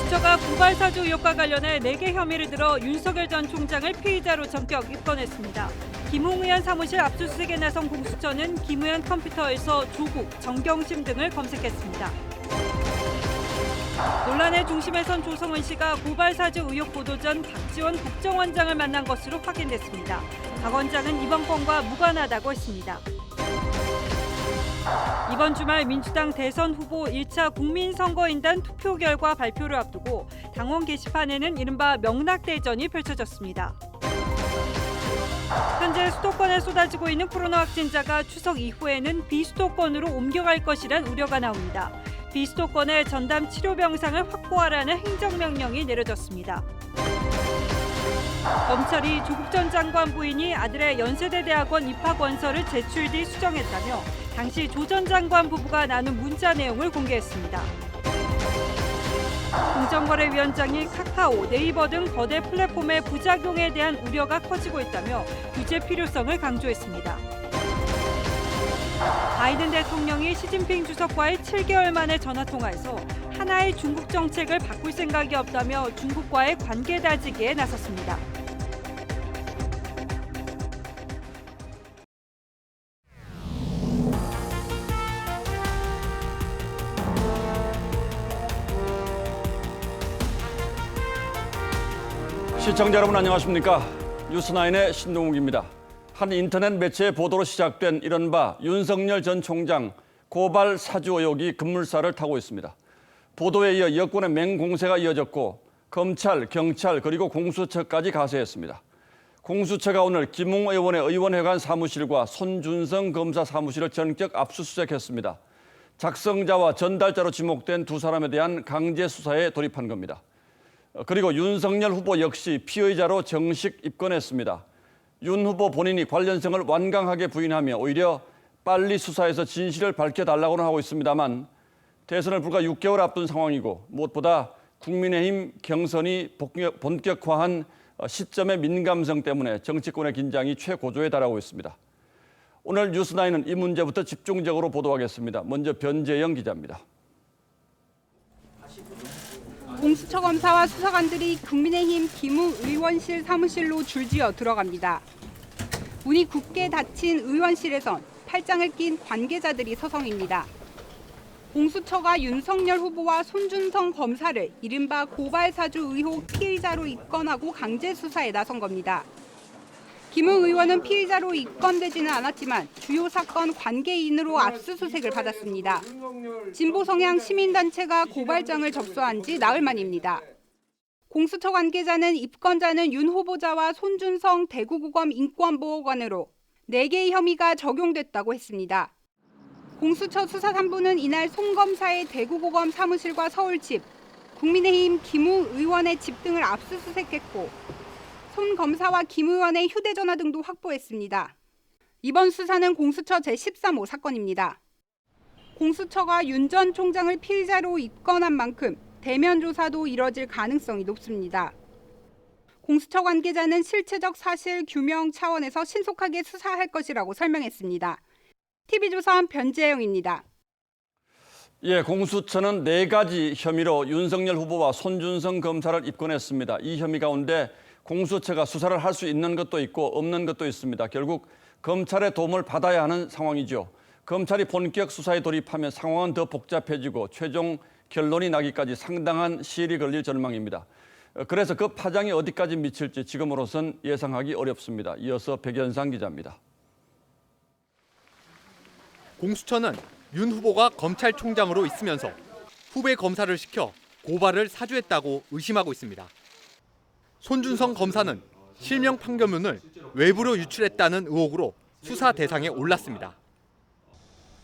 공수처가 고발 사주 의혹과 관련해 4개 혐의를 들어 윤석열 전 총장을 피의자로 전격 입건했습니다. 김웅 의원 사무실 압수수색에 나선 공수처는 김 의원 컴퓨터에서 조국, 정경심 등을 검색했습니다. 논란의 중심에 선 조성은 씨가 고발 사주 의혹 보도 전 박지원 국정원장을 만난 것으로 확인됐습니다. 박 원장은 이번 건과 무관하다고 했습니다. 이번 주말 민주당 대선 후보 1차 국민선거인단 투표 결과 발표를 앞두고 당원 게시판에는 이른바 명락대전이 펼쳐졌습니다. 현재 수도권에 쏟아지고 있는 코로나 확진자가 추석 이후에는 비수도권으로 옮겨갈 것이란 우려가 나옵니다. 비수도권에 전담 치료병상을 확보하라는 행정명령이 내려졌습니다. 검찰이 조국 전 장관 부인이 아들의 연세대 대학원 입학 원서를 제출 뒤 수정했다며 당시 조 전 장관 부부가 나눈 문자 내용을 공개했습니다. 공정거래위원장이 카카오, 네이버 등 거대 플랫폼의 부작용에 대한 우려가 커지고 있다며 규제 필요성을 강조했습니다. 바이든 대통령이 시진핑 주석과의 7개월 만에 전화통화에서 하나의 중국 정책을 바꿀 생각이 없다며 중국과의 관계 다지기에 나섰습니다. 시청자 여러분 안녕하십니까? 뉴스9의 신동욱입니다. 한 인터넷 매체의 보도로 시작된 이른바 윤석열 전 총장 고발 사주 의혹이 급물살을 타고 있습니다. 보도에 이어 여권의 맹공세가 이어졌고 검찰, 경찰 그리고 공수처까지 가세했습니다. 공수처가 오늘 김웅 의원의 의원회관 사무실과 손준성 검사 사무실을 전격 압수수색했습니다. 작성자와 전달자로 지목된 두 사람에 대한 강제 수사에 돌입한 겁니다. 그리고 윤석열 후보 역시 피의자로 정식 입건했습니다. 윤 후보 본인이 관련성을 완강하게 부인하며 오히려 빨리 수사해서 진실을 밝혀달라고는 하고 있습니다만 대선을 불과 6개월 앞둔 상황이고 무엇보다 국민의힘 경선이 본격화한 시점의 민감성 때문에 정치권의 긴장이 최고조에 달하고 있습니다. 오늘 뉴스9은 이 문제부터 집중적으로 보도하겠습니다. 먼저 변재영 기자입니다. 공수처 검사와 수사관들이 국민의힘 김웅 의원실 사무실로 줄지어 들어갑니다. 문이 굳게 닫힌 의원실에선 팔짱을 낀 관계자들이 서성입니다. 공수처가 윤석열 후보와 손준성 검사를 이른바 고발 사주 의혹 피의자로 입건하고 강제 수사에 나선 겁니다. 김웅 의원은 피의자로 입건되지는 않았지만 주요 사건 관계인으로 압수수색을 받았습니다. 진보 성향 시민단체가 고발장을 접수한 지 나흘 만입니다. 공수처 관계자는 입건자는 윤 후보자와 손준성 대구고검 인권보호관으로 4개의 혐의가 적용됐다고 했습니다. 공수처 수사 3부는 이날 손 검사의 대구고검 사무실과 서울집, 국민의힘 김웅 의원의 집 등을 압수수색했고 손 검사와 김 의원의 휴대전화 등도 확보했습니다. 이번 수사는 공수처 제13호 사건입니다. 공수처가 윤 전 총장을 피의자로 입건한 만큼 대면 조사도 이뤄질 가능성이 높습니다. 공수처 관계자는 실체적 사실 규명 차원에서 신속하게 수사할 것이라고 설명했습니다. TV조선 변재영입니다. 공수처는 4가지 혐의로 윤석열 후보와 손준성 검사를 입건했습니다. 이 혐의 가운데 공수처가 수사를 할 수 있는 것도 있고 없는 것도 있습니다. 결국 검찰의 도움을 받아야 하는 상황이죠. 검찰이 본격 수사에 돌입하면 상황은 더 복잡해지고 최종 결론이 나기까지 상당한 시일이 걸릴 전망입니다. 그래서 그 파장이 어디까지 미칠지 지금으로선 예상하기 어렵습니다. 이어서 백연상 기자입니다. 공수처는 윤 후보가 검찰총장으로 있으면서 후배 검사를 시켜 고발을 사주했다고 의심하고 있습니다. 손준성 검사는 실명 판결문을 외부로 유출했다는 의혹으로 수사 대상에 올랐습니다.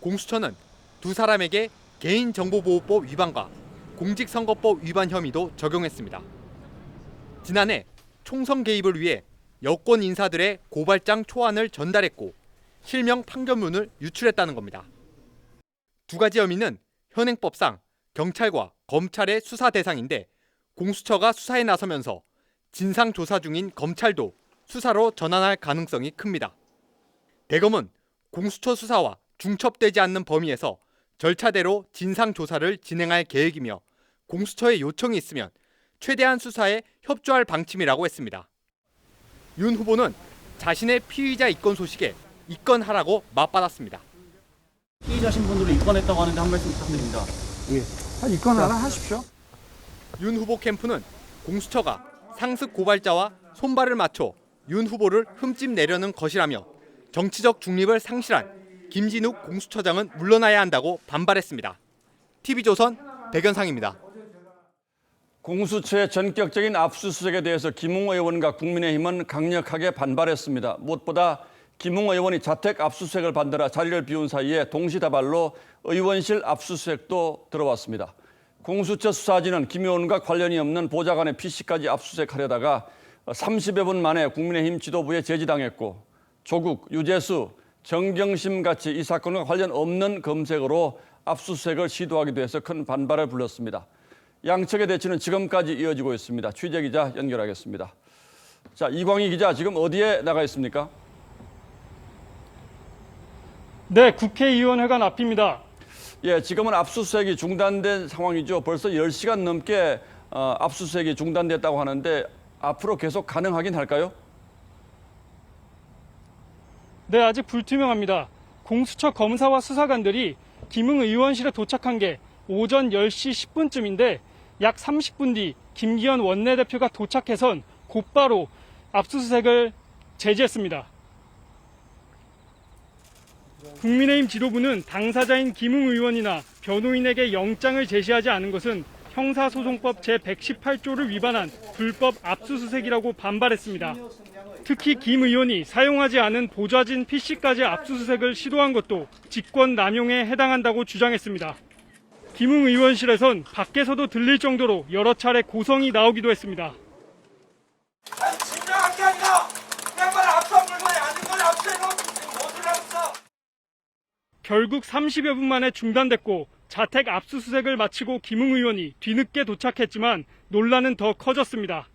공수처는 두 사람에게 개인정보보호법 위반과 공직선거법 위반 혐의도 적용했습니다. 지난해 총선 개입을 위해 여권 인사들의 고발장 초안을 전달했고 실명 판결문을 유출했다는 겁니다. 두 가지 혐의는 현행법상 경찰과 검찰의 수사 대상인데 공수처가 수사에 나서면서 진상조사 중인 검찰도 수사로 전환할 가능성이 큽니다. 대검은 공수처 수사와 중첩되지 않는 범위에서 절차대로 진상조사를 진행할 계획이며 공수처의 요청이 있으면 최대한 수사에 협조할 방침이라고 했습니다. 윤 후보는 자신의 피의자 입건 소식에 입건하라고 맞받았습니다. 피의자 신분으로 입건했다고 하는데 한 말씀 부탁드립니다. 입건 하나 하십시오. 윤 후보 캠프는 공수처가 상습 고발자와 손발을 맞춰 윤 후보를 흠집 내려는 것이라며 정치적 중립을 상실한 김진욱 공수처장은 물러나야 한다고 반발했습니다. TV조선 백연상입니다. 공수처의 전격적인 압수수색에 대해서 김웅 의원과 국민의힘은 강력하게 반발했습니다. 무엇보다 김웅 의원이 자택 압수수색을 받느라 자리를 비운 사이에 동시다발로 의원실 압수수색도 들어왔습니다. 공수처 수사진은 김 의원과 관련이 없는 보좌관의 PC까지 압수수색하려다가 30여 분 만에 국민의힘 지도부에 제지당했고 조국, 유재수, 정경심 같이 이 사건과 관련 없는 검색어로 압수수색을 시도하기도 해서 큰 반발을 불렀습니다. 양측의 대치는 지금까지 이어지고 있습니다. 취재기자 연결하겠습니다. 자, 이광희 기자 지금 어디에 나가 있습니까? 네, 국회의원회관 앞입니다. 예, 지금은 압수수색이 중단된 상황이죠. 벌써 10시간 넘게 압수수색이 중단됐다고 하는데 앞으로 계속 가능하긴 할까요? 네, 아직 불투명합니다. 공수처 검사와 수사관들이 김웅 의원실에 도착한 게 오전 10시 10분쯤인데 약 30분 뒤 김기현 원내대표가 도착해선 곧바로 압수수색을 제지했습니다. 국민의힘 지도부는 당사자인 김웅 의원이나 변호인에게 영장을 제시하지 않은 것은 형사소송법 제118조를 위반한 불법 압수수색이라고 반발했습니다. 특히 김 의원이 사용하지 않은 보좌진 PC까지 압수수색을 시도한 것도 직권남용에 해당한다고 주장했습니다. 김웅 의원실에선 밖에서도 들릴 정도로 여러 차례 고성이 나오기도 했습니다. 진정한 게 아니라 양말 압수한 물건이 아닌 걸 압수해놓고 지금 뭐를 하고 있어. 결국 30여 분 만에 중단됐고 자택 압수수색을 마치고 김웅 의원이 뒤늦게 도착했지만 논란은 더 커졌습니다.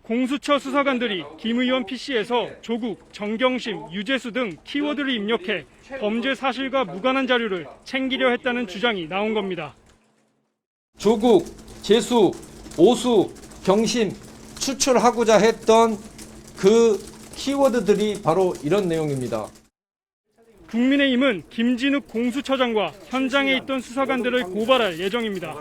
공수처 수사관들이 김 의원 PC에서 조국, 정경심, 유재수 등 키워드를 입력해 범죄 사실과 무관한 자료를 챙기려 했다는 주장이 나온 겁니다. 조국, 재수, 오수, 경심 추출하고자 했던 그 키워드들이 바로 이런 내용입니다. 국민의힘은 김진욱 공수처장과 현장에 있던 수사관들을 고발할 예정입니다.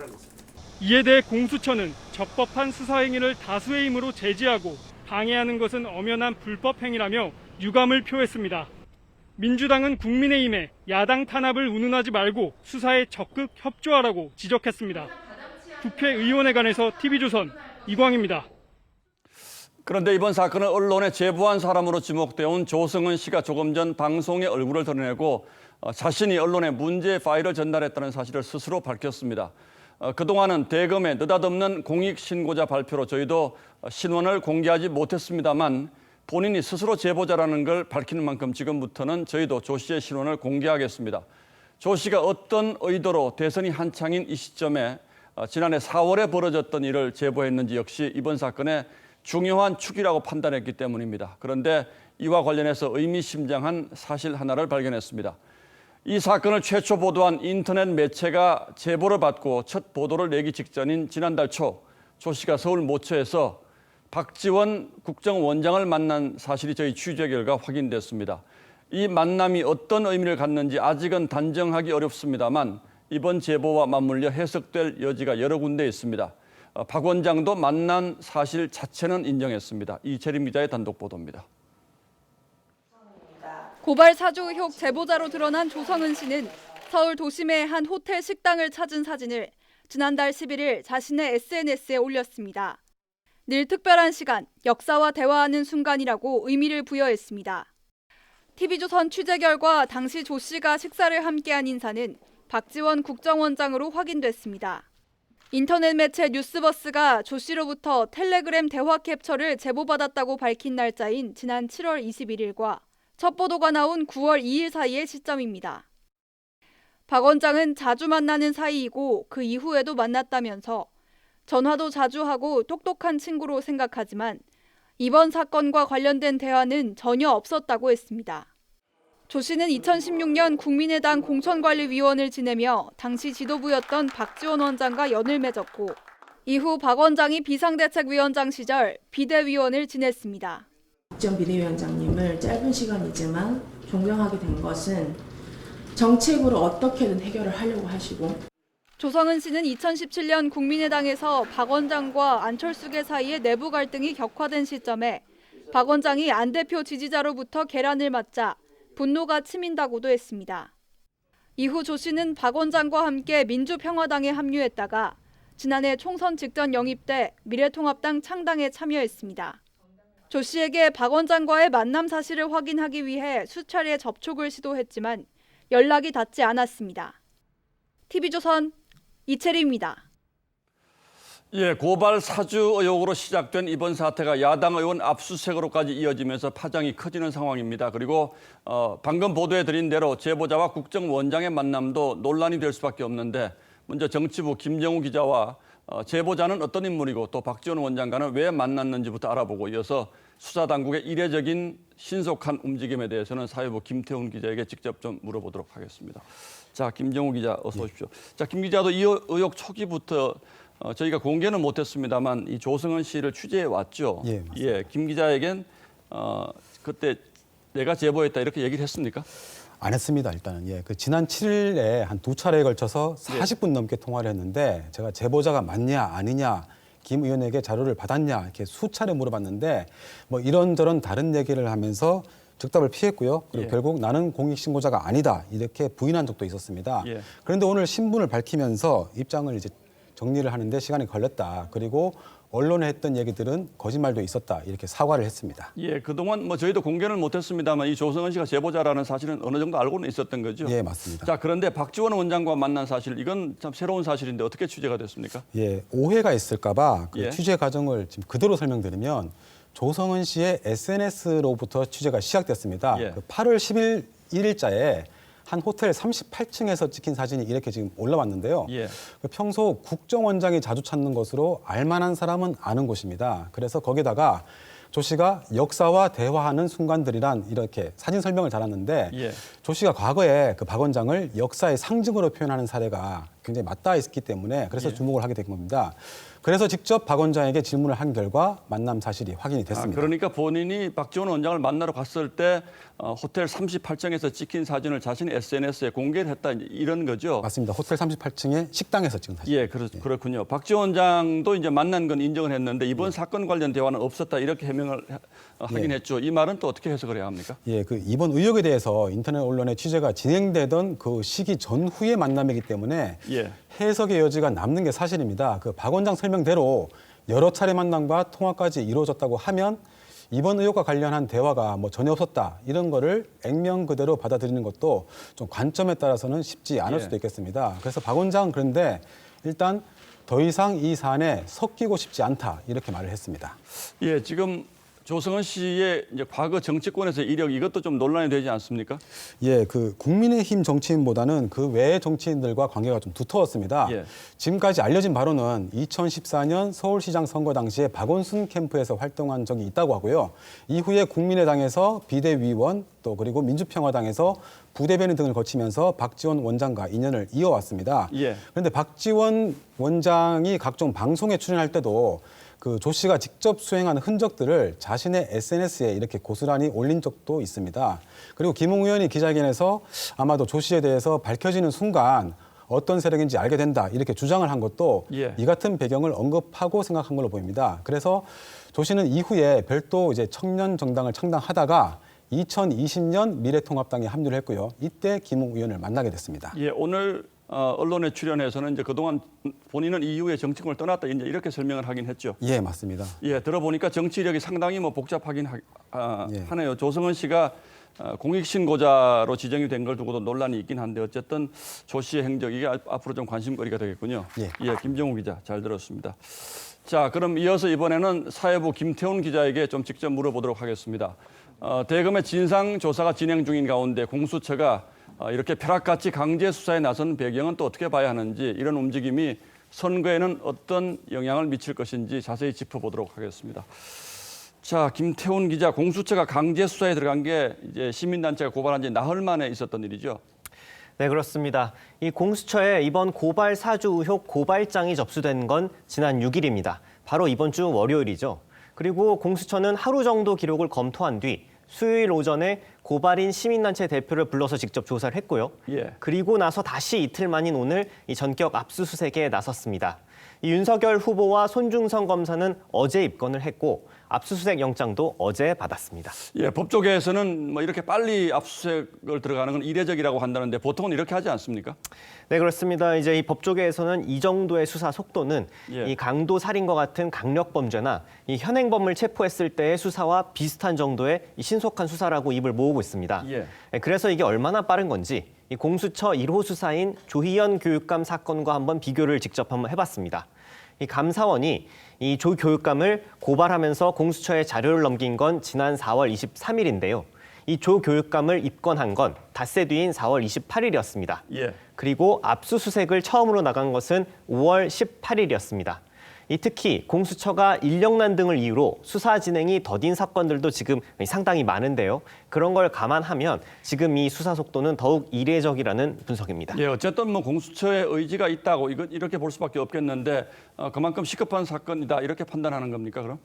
이에 대해 공수처는 적법한 수사 행위를 다수의 힘으로 제지하고 방해하는 것은 엄연한 불법 행위라며 유감을 표했습니다. 민주당은 국민의힘에 야당 탄압을 운운하지 말고 수사에 적극 협조하라고 지적했습니다. 국회의원회관에서 TV조선 이광입니다. 그런데 이번 사건을 언론에 제보한 사람으로 지목되어 온 조성은 씨가 조금 전 방송에 얼굴을 드러내고 자신이 언론에 문제 파일을 전달했다는 사실을 스스로 밝혔습니다. 그동안은 대검의 느닷없는 공익신고자 발표로 저희도 신원을 공개하지 못했습니다만 본인이 스스로 제보자라는 걸 밝히는 만큼 지금부터는 저희도 조 씨의 신원을 공개하겠습니다. 조 씨가 어떤 의도로 대선이 한창인 이 시점에 지난해 4월에 벌어졌던 일을 제보했는지 역시 이번 사건의 중요한 축이라고 판단했기 때문입니다. 그런데 이와 관련해서 의미심장한 사실 하나를 발견했습니다. 이 사건을 최초 보도한 인터넷 매체가 제보를 받고 첫 보도를 내기 직전인 지난달 초 조 씨가 서울 모처에서 박지원 국정원장을 만난 사실이 저희 취재 결과 확인됐습니다. 이 만남이 어떤 의미를 갖는지 아직은 단정하기 어렵습니다만 이번 제보와 맞물려 해석될 여지가 여러 군데 있습니다. 박 원장도 만난 사실 자체는 인정했습니다. 이채림 기자의 단독 보도입니다. 고발 사주 의혹 제보자로 드러난 조성은 씨는 서울 도심의 한 호텔 식당을 찾은 사진을 지난달 11일 자신의 SNS에 올렸습니다. 늘 특별한 시간, 역사와 대화하는 순간이라고 의미를 부여했습니다. TV조선 취재 결과 당시 조 씨가 식사를 함께한 인사는 박지원 국정원장으로 확인됐습니다. 인터넷 매체 뉴스버스가 조 씨로부터 텔레그램 대화 캡처를 제보받았다고 밝힌 날짜인 지난 7월 21일과 첫 보도가 나온 9월 2일 사이의 시점입니다. 박 원장은 자주 만나는 사이이고 그 이후에도 만났다면서 전화도 자주 하고 똑똑한 친구로 생각하지만 이번 사건과 관련된 대화는 전혀 없었다고 했습니다. 조 씨는 2016년 국민의당 공천관리위원을 지내며 당시 지도부였던 박지원 원장과 연을 맺었고 이후 박 원장이 비상대책위원장 시절 비대위원을 지냈습니다. 전 비대위원장님을 짧은 시간이지만 존경하게 된 것은 정책으로 어떻게든 해결을 하려고 하시고 조성은 씨는 2017년 국민의당에서 박 원장과 안철수계 사이에 내부 갈등이 격화된 시점에 박 원장이 안 대표 지지자로부터 계란을 맞자 분노가 치민다고도 했습니다. 이후 조 씨는 박 원장과 함께 민주평화당에 합류했다가 지난해 총선 직전 영입 때 미래통합당 창당에 참여했습니다. 조 씨에게 박 원장과의 만남 사실을 확인하기 위해 수차례 접촉을 시도했지만 연락이 닿지 않았습니다. TV조선 이채리입니다. 예, 고발 사주 의혹으로 시작된 이번 사태가 야당 의원 압수수색으로까지 이어지면서 파장이 커지는 상황입니다. 그리고 방금 보도해드린 대로 제보자와 국정원장의 만남도 논란이 될 수밖에 없는데 먼저 정치부 김정우 기자와 제보자는 어떤 인물이고 또 박지원 원장과는 왜 만났는지부터 알아보고 이어서 수사당국의 이례적인 신속한 움직임에 대해서는 사회부 김태훈 기자에게 직접 좀 물어보도록 하겠습니다. 자, 김정우 기자 어서 오십시오. 자, 김 기자도 이 의혹 초기부터 저희가 공개는 못했습니다만 이 조성은 씨를 취재해 왔죠. 예, 예, 김 기자에겐 그때 내가 제보했다 이렇게 얘기를 했습니까? 안 했습니다. 일단은 예, 그 지난 7일에 한 2차례에 걸쳐서 40분 넘게 통화를 했는데 제가 제보자가 맞냐 아니냐 김 의원에게 자료를 받았냐 이렇게 수차례 물어봤는데 뭐 이런저런 다른 얘기를 하면서 즉답을 피했고요. 그리고 예. 결국 나는 공익신고자가 아니다 이렇게 부인한 적도 있었습니다. 예. 그런데 오늘 신분을 밝히면서 입장을 이제 정리를 하는데 시간이 걸렸다. 그리고 언론에 했던 얘기들은 거짓말도 있었다. 이렇게 사과를 했습니다. 예, 그동안 뭐 저희도 공개는 못했습니다만 이 조성은 씨가 제보자라는 사실은 어느 정도 알고는 있었던 거죠. 예, 맞습니다. 자, 그런데 박지원 원장과 만난 사실 이건 참 새로운 사실인데 어떻게 취재가 됐습니까? 예, 오해가 있을까봐 그 예. 취재 과정을 지금 그대로 설명드리면 조성은 씨의 SNS로부터 취재가 시작됐습니다. 예. 그 8월 1일자에 한 호텔 38층에서 찍힌 사진이 이렇게 지금 올라왔는데요. 예. 그 평소 국정원장이 자주 찾는 것으로 알만한 사람은 아는 곳입니다. 그래서 거기다가 조 씨가 역사와 대화하는 순간들이란 이렇게 사진 설명을 달았는데 예. 조 씨가 과거에 그 박 원장을 역사의 상징으로 표현하는 사례가 굉장히 맞닿아 있기 때문에 그래서 예. 주목을 하게 된 겁니다. 그래서 직접 박 원장에게 질문을 한 결과 만남 사실이 확인이 됐습니다. 그러니까 본인이 박지원 원장을 만나러 갔을 때 호텔 38층에서 찍힌 사진을 자신의 SNS에 공개를 했다 이런 거죠. 맞습니다. 호텔 38층의 식당에서 찍은 사진. 예, 그렇군요. 박지원 원장도 이제 만난 건 인정을 했는데 이번 사건 관련 대화는 없었다 이렇게 해명을 하긴 했죠. 이 말은 또 어떻게 해석을 해야 합니까? 예, 그 이번 의혹에 대해서 인터넷 언론의 취재가 진행되던 그 시기 전후의 만남이기 때문에 예. 해석의 여지가 남는 게 사실입니다. 그 박 원장 설명대로 여러 차례 만남과 통화까지 이루어졌다고 하면 이번 의혹과 관련한 대화가 뭐 전혀 없었다 이런 거를 액면 그대로 받아들이는 것도 좀 관점에 따라서는 쉽지 않을 예. 수도 있겠습니다. 그래서 박 원장 그런데 일단 더 이상 이 사안에 섞이고 싶지 않다 이렇게 말을 했습니다. 예, 지금 조성은 씨의 이제 과거 정치권에서의 이력 이것도 좀 논란이 되지 않습니까? 예, 그 국민의힘 정치인보다는 그 외의 정치인들과 관계가 좀 두터웠습니다. 예. 지금까지 알려진 바로는 2014년 서울시장 선거 당시에 박원순 캠프에서 활동한 적이 있다고 하고요. 이후에 국민의당에서 비대위원 또 그리고 민주평화당에서 부대변인 등을 거치면서 박지원 원장과 인연을 이어왔습니다. 예. 그런데 박지원 원장이 각종 방송에 출연할 때도 그 조 씨가 직접 수행한 흔적들을 자신의 SNS에 이렇게 고스란히 올린 적도 있습니다. 그리고 김웅 의원이 기자회견에서 아마도 조 씨에 대해서 밝혀지는 순간 어떤 세력인지 알게 된다 이렇게 주장을 한 것도 예. 이 같은 배경을 언급하고 생각한 걸로 보입니다. 그래서 조 씨는 이후에 별도 이제 청년 정당을 창당하다가 2020년 미래통합당에 합류를 했고요. 이때 김웅 의원을 만나게 됐습니다. 예, 오늘 언론에 출연해서는 이제 그동안 본인은 이후에 정치권을 떠났다 이제 이렇게 설명을 하긴 했죠. 예, 맞습니다. 예, 들어보니까 정치 이력이 상당히 뭐 복잡하긴 하네요. 조성은 씨가 공익신고자로 지정이 된 걸 두고도 논란이 있긴 한데 어쨌든 조 씨의 행적 이게 앞으로 좀 관심거리가 되겠군요. 예. 김정우 기자 잘 들었습니다. 자, 그럼 이어서 이번에는 사회부 김태훈 기자에게 좀 직접 물어보도록 하겠습니다. 대검의 진상 조사가 진행 중인 가운데 공수처가 이렇게 벼락같이 강제 수사에 나선 배경은 또 어떻게 봐야 하는지 이런 움직임이 선거에는 어떤 영향을 미칠 것인지 자세히 짚어보도록 하겠습니다. 자, 김태훈 기자, 공수처가 강제 수사에 들어간 게 이제 시민단체가 고발한 지 나흘 만에 있었던 일이죠. 네, 그렇습니다. 이 공수처에 이번 고발 사주 의혹 고발장이 접수된 건 지난 6일입니다. 바로 이번 주 월요일이죠. 그리고 공수처는 하루 정도 기록을 검토한 뒤 수요일 오전에 고발인 시민단체 대표를 불러서 직접 조사를 했고요. 그리고 나서 다시 이틀 만인 오늘 이 전격 압수수색에 나섰습니다. 이 윤석열 후보와 손중성 검사는 어제 입건을 했고 압수수색 영장도 어제 받았습니다. 예, 법조계에서는 뭐 이렇게 빨리 압수수색을 들어가는 건 이례적이라고 한다는데 보통은 이렇게 하지 않습니까? 네, 그렇습니다. 이제 이 법조계에서는 이 정도의 수사 속도는 이 강도 살인과 같은 강력 범죄나 이 현행범을 체포했을 때의 수사와 비슷한 정도의 이 신속한 수사라고 입을 모으고 있습니다. 그래서 이게 얼마나 빠른 건지 이 공수처 1호 수사인 조희연 교육감 사건과 한번 비교를 직접 한번 해봤습니다. 이 감사원이 이 조 교육감을 고발하면서 공수처에 자료를 넘긴 건 지난 4월 23일인데요. 이 조 교육감을 입건한 건 닷새 뒤인 4월 28일이었습니다. 그리고 압수수색을 처음으로 나간 것은 5월 18일이었습니다. 특히 공수처가 인력난 등을 이유로 수사 진행이 더딘 사건들도 지금 상당히 많은데요. 그런 걸 감안하면 지금 이 수사 속도는 더욱 이례적이라는 분석입니다. 예, 어쨌든 뭐 공수처의 의지가 있다고 이렇게 볼 수밖에 없겠는데 그만큼 시급한 사건이다 이렇게 판단하는 겁니까, 그럼?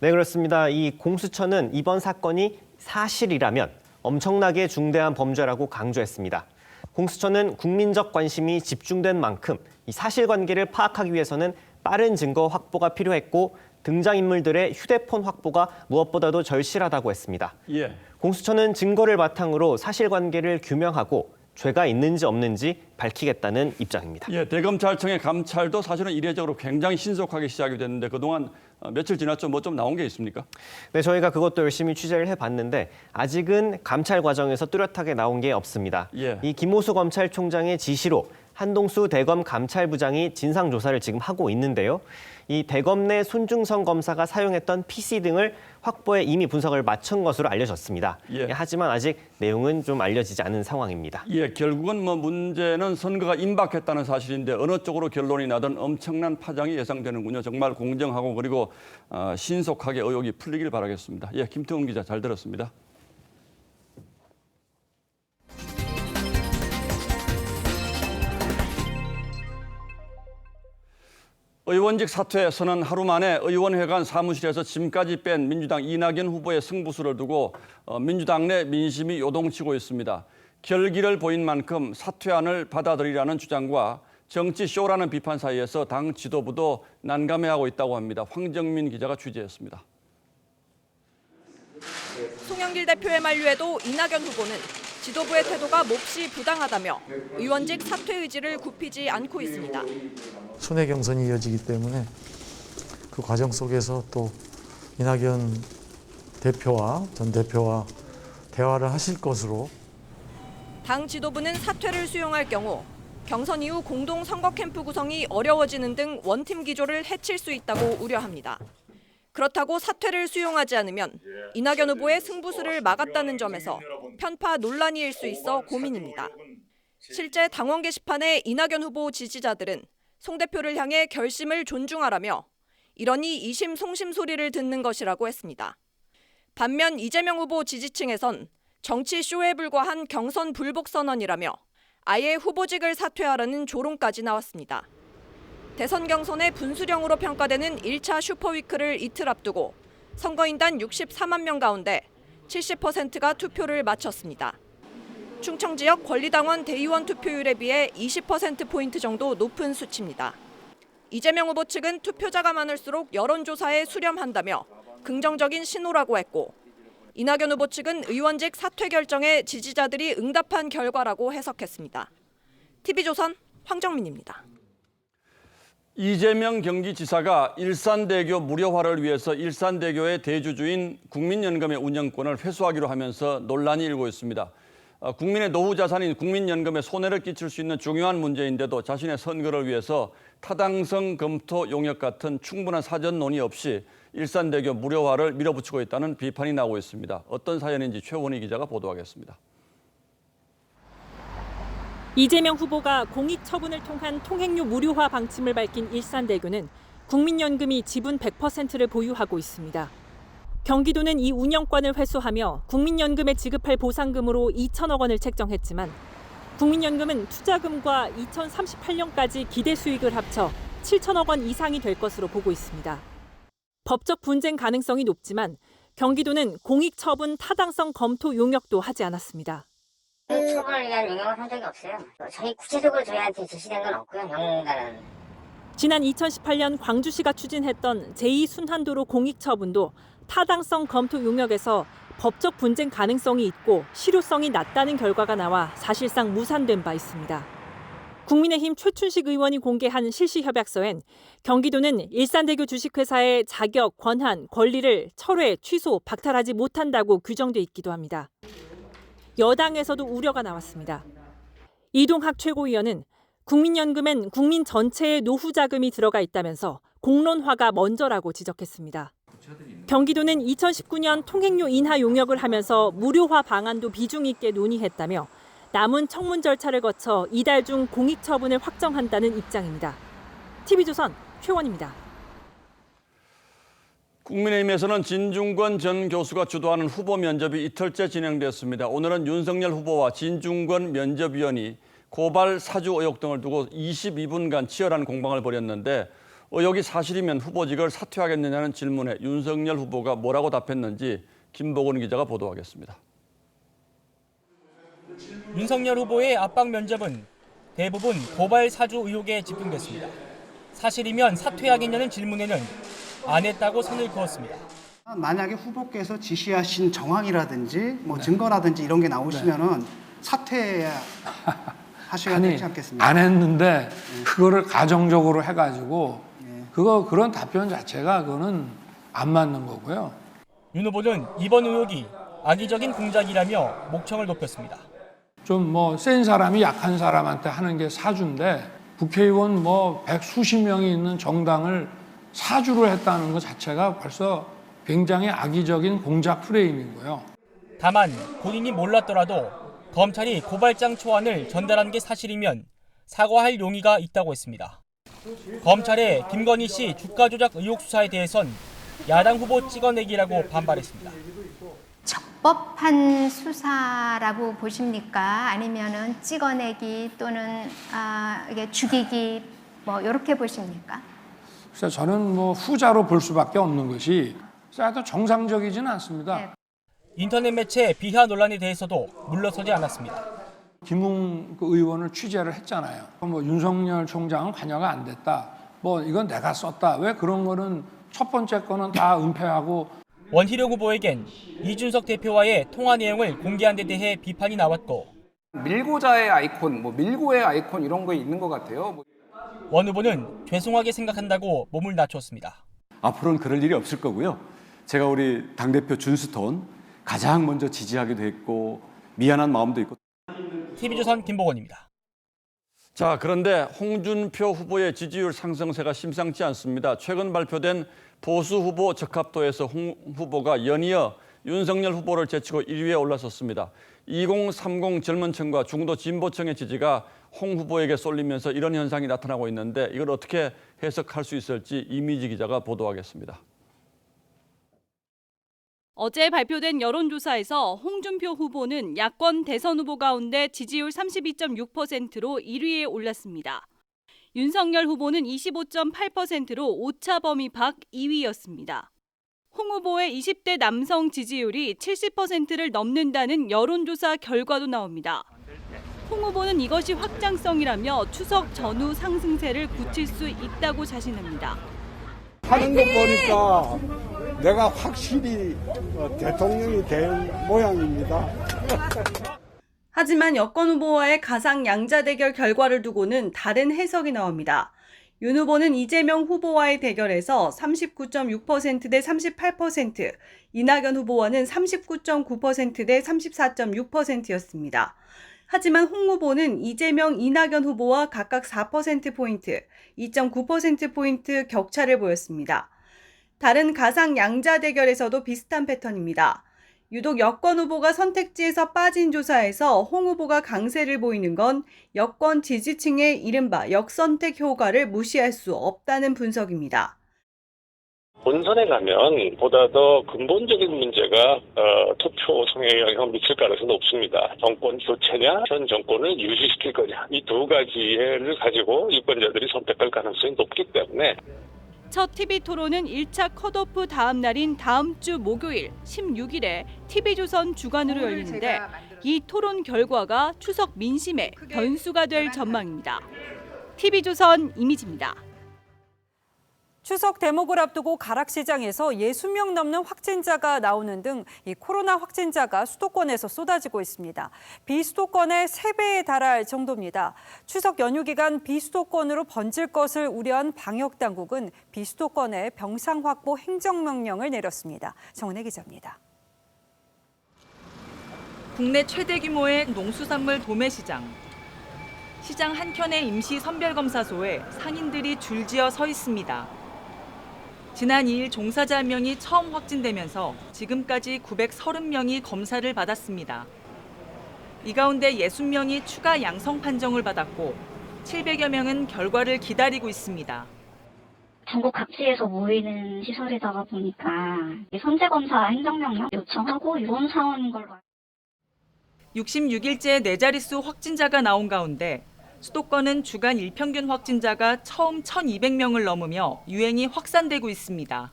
네, 그렇습니다. 이 공수처는 이번 사건이 사실이라면 엄청나게 중대한 범죄라고 강조했습니다. 공수처는 국민적 관심이 집중된 만큼 이 사실관계를 파악하기 위해서는 빠른 증거 확보가 필요했고 등장인물들의 휴대폰 확보가 무엇보다도 절실하다고 했습니다. 공수처는 증거를 바탕으로 사실관계를 규명하고 죄가 있는지 없는지 밝히겠다는 입장입니다. 예, 대검찰청의 감찰도 사실은 이례적으로 굉장히 신속하게 시작이 됐는데 그동안 며칠 지났죠? 뭐 좀 나온 게 있습니까? 네, 저희가 그것도 열심히 취재를 해봤는데 아직은 감찰 과정에서 뚜렷하게 나온 게 없습니다. 이 김호수 검찰총장의 지시로 한동수 대검 감찰부장이 진상조사를 지금 하고 있는데요. 이 대검 내 손중성 검사가 사용했던 PC 등을 확보해 이미 분석을 마친 것으로 알려졌습니다. 하지만 아직 내용은 좀 알려지지 않은 상황입니다. 예, 결국은 뭐 문제는 선거가 임박했다는 사실인데 어느 쪽으로 결론이 나든 엄청난 파장이 예상되는군요. 정말 공정하고 그리고 신속하게 의혹이 풀리길 바라겠습니다. 예, 김태훈 기자 잘 들었습니다. 의원직 사퇴 선언 하루 만에 의원회관 사무실에서 짐까지 뺀 민주당 이낙연 후보의 승부수를 두고 민주당 내 민심이 요동치고 있습니다. 결기를 보인 만큼 사퇴안을 받아들이라는 주장과 정치 쇼라는 비판 사이에서 당 지도부도 난감해하고 있다고 합니다. 황정민 기자가 취재했습니다. 송영길 대표의 만류에도 이낙연 후보는 지도부의 태도가 몹시 부당하다며 의원직 사퇴 의지를 굽히지 않고 있습니다. 순회 경선이 이어지기 때문에 그 과정 속에서 또 이낙연 대표와 전 대표와 대화를 하실 것으로. 당 지도부는 사퇴를 수용할 경우 경선 이후 공동 선거 캠프 구성이 어려워지는 등 원팀 기조를 해칠 수 있다고 우려합니다. 그렇다고 사퇴를 수용하지 않으면 이낙연 후보의 승부수를 막았다는 점에서 편파 논란이 일 수 있어 고민입니다. 실제 당원 게시판에 이낙연 후보 지지자들은 송 대표를 향해 결심을 존중하라며 이러니 이심송심 소리를 듣는 것이라고 했습니다. 반면 이재명 후보 지지층에선 정치 쇼에 불과한 경선 불복 선언이라며 아예 후보직을 사퇴하라는 조롱까지 나왔습니다. 대선 경선의 분수령으로 평가되는 1차 슈퍼위크를 이틀 앞두고 선거인단 64만 명 가운데 70%가 투표를 마쳤습니다. 충청 지역 권리당원 대의원 투표율에 비해 20%포인트 정도 높은 수치입니다. 이재명 후보 측은 투표자가 많을수록 여론조사에 수렴한다며 긍정적인 신호라고 했고 이낙연 후보 측은 의원직 사퇴 결정에 지지자들이 응답한 결과라고 해석했습니다. TV조선 황정민입니다. 이재명 경기지사가 일산대교 무료화를 위해서 일산대교의 대주주인 국민연금의 운영권을 회수하기로 하면서 논란이 일고 있습니다. 국민의 노후 자산인 국민연금에 손해를 끼칠 수 있는 중요한 문제인데도 자신의 선거를 위해서 타당성 검토 용역 같은 충분한 사전 논의 없이 일산대교 무료화를 밀어붙이고 있다는 비판이 나오고 있습니다. 어떤 사연인지 최원희 기자가 보도하겠습니다. 이재명 후보가 공익처분을 통한 통행료 무료화 방침을 밝힌 일산대교는 국민연금이 지분 100%를 보유하고 있습니다. 경기도는 이 운영권을 회수하며 국민연금에 지급할 보상금으로 2천억 원을 책정했지만 국민연금은 투자금과 2038년까지 기대 수익을 합쳐 7천억 원 이상이 될 것으로 보고 있습니다. 법적 분쟁 가능성이 높지만 경기도는 공익처분 타당성 검토 용역도 하지 않았습니다. 처분을 위한 용역을 한 적이 없어요. 저희 구체적으로 저희한테 제시된 건 없고요. 영단은. 지난 2018년 광주시가 추진했던 제2순환도로 공익처분도 타당성 검토 용역에서 법적 분쟁 가능성이 있고 실효성이 낮다는 결과가 나와 사실상 무산된 바 있습니다. 국민의힘 최춘식 의원이 공개한 실시협약서엔 경기도는 일산대교 주식회사의 자격, 권한, 권리를 철회, 취소, 박탈하지 못한다고 규정돼 있기도 합니다. 여당에서도 우려가 나왔습니다. 이동학 최고위원은 국민연금엔 국민 전체의 노후 자금이 들어가 있다면서 공론화가 먼저라고 지적했습니다. 경기도는 2019년 통행료 인하 용역을 하면서 무료화 방안도 비중 있게 논의했다며 남은 청문 절차를 거쳐 이달 중 공익 처분을 확정한다는 입장입니다. TV조선 최원입니다. 국민의힘에서는 진중권 전 교수가 주도하는 후보 면접이 이틀째 진행됐습니다. 오늘은 윤석열 후보와 진중권 면접위원이 고발 사주 의혹 등을 두고 22분간 치열한 공방을 벌였는데 의혹이 사실이면 후보직을 사퇴하겠느냐는 질문에 윤석열 후보가 뭐라고 답했는지 김보건 기자가 보도하겠습니다. 윤석열 후보의 압박 면접은 대부분 고발 사주 의혹에 집중됐습니다. 사실이면 사퇴하겠냐는 질문에는 안 했다고 선을 그었습니다. 만약에 후보께서 지시하신 정황이라든지 뭐 증거라든지 이런 게 나오시면은 사퇴하셔야 되지 않겠습니까? 안 했는데 그거를 가정적으로 해가지고 그런 답변 자체가 그거는 안 맞는 거고요. 윤 후보는 이번 의혹이 악의적인 공작이라며 목청을 높였습니다. 좀 뭐 센 사람이 약한 사람한테 하는 게 사주인데 국회의원 뭐 백수십 명이 있는 정당을 사주로 했다는 것 자체가 벌써 굉장히 악의적인 공작 프레임이고요. 다만 본인이 몰랐더라도 검찰이 고발장 초안을 전달한 게 사실이면 사과할 용의가 있다고 했습니다. 검찰의 김건희 씨 주가 조작 의혹 수사에 대해선 야당 후보 찍어내기라고 반발했습니다. 적법한 수사라고 보십니까? 아니면은 찍어내기 또는 이게 죽이기 뭐 이렇게 보십니까? 그래서 저는 뭐 후자로 볼 수밖에 없는 것이 아주 정상적이지는 않습니다. 네. 인터넷 매체 비하 논란에 대해서도 물러서지 않았습니다. 김웅 의원을 취재를 했잖아요. 뭐 윤석열 총장은 관여가 안 됐다. 뭐 이건 내가 썼다. 왜 그런 거는 첫 번째 거는 다 은폐하고. 원희룡 후보에겐 이준석 대표와의 통화 내용을 공개한 데 대해 비판이 나왔고 밀고자의 아이콘, 뭐 밀고의 아이콘 이런 거 있는 것 같아요. 원 후보는 죄송하게 생각한다고 몸을 낮췄습니다. 앞으로는 그럴 일이 없을 거고요. 제가 우리 당대표 준스톤 가장 먼저 지지하기도 했고 미안한 마음도 있고. TV조선 김보건입니다. 자, 그런데 홍준표 후보의 지지율 상승세가 심상치 않습니다. 최근 발표된 보수 후보 적합도에서 홍 후보가 연이어 윤석열 후보를 제치고 1위에 올라섰습니다. 2030 젊은 층과 중도 진보층의 지지가 홍 후보에게 쏠리면서 이런 현상이 나타나고 있는데 이걸 어떻게 해석할 수 있을지 이미지 기자가 보도하겠습니다. 어제 발표된 여론조사에서 홍준표 후보는 야권 대선 후보 가운데 지지율 32.6%로 1위에 올랐습니다. 윤석열 후보는 25.8%로 오차 범위 밖 2위였습니다. 홍 후보의 20대 남성 지지율이 70%를 넘는다는 여론조사 결과도 나옵니다. 홍 후보는 이것이 확장성이라며 추석 전후 상승세를 굳힐 수 있다고 자신합니다. 하는 거 보니까 내가 확실히 대통령이 된 모양입니다. 하지만 여권 후보와의 가상 양자 대결 결과를 두고는 다른 해석이 나옵니다. 윤 후보는 이재명 후보와의 대결에서 39.6% 대 38%, 이낙연 후보와는 39.9% 대 34.6%였습니다. 하지만 홍 후보는 이재명, 이낙연 후보와 각각 4%포인트, 2.9%포인트 격차를 보였습니다. 다른 가상 양자 대결에서도 비슷한 패턴입니다. 유독 여권 후보가 선택지에서 빠진 조사에서 홍 후보가 강세를 보이는 건 여권 지지층의 이른바 역선택 효과를 무시할 수 없다는 분석입니다. 본선에 가면 보다 더 근본적인 문제가 투표 성향에 영향을 미칠 가능성이 높습니다. 정권 교체냐, 현 정권을 유지시킬 거냐, 이 두 가지를 가지고 유권자들이 선택할 가능성이 높기 때문에 첫 TV 토론은 1차 컷오프 다음 날인 다음 주 목요일 16일에 TV조선 주간으로 열리는데 이 토론 결과가 추석 민심의 변수가 될 전망입니다. TV조선 이미지입니다. 추석 대목을 앞두고 가락시장에서 60명 넘는 확진자가 나오는 등 이 코로나 확진자가 수도권에서 쏟아지고 있습니다. 비수도권의 3배에 달할 정도입니다. 추석 연휴 기간 비수도권으로 번질 것을 우려한 방역당국은 비수도권에 병상 확보 행정명령을 내렸습니다. 정은혜 기자입니다. 국내 최대 규모의 농수산물 도매시장. 시장 한켠의 임시 선별검사소에 상인들이 줄지어 서 있습니다. 지난 2일 종사자 1명이 처음 확진되면서 지금까지 930명이 검사를 받았습니다. 이 가운데 60명이 추가 양성 판정을 받았고 700여 명은 결과를 기다리고 있습니다. 전국 각지에서 모이는 시설이다 보니까 선제검사 행정명령 요청하고 이런 상황인 걸로. 66일째 4자릿수 확진자가 나온 가운데 수도권은 주간 일평균 확진자가 처음 1,200명을 넘으며 유행이 확산되고 있습니다.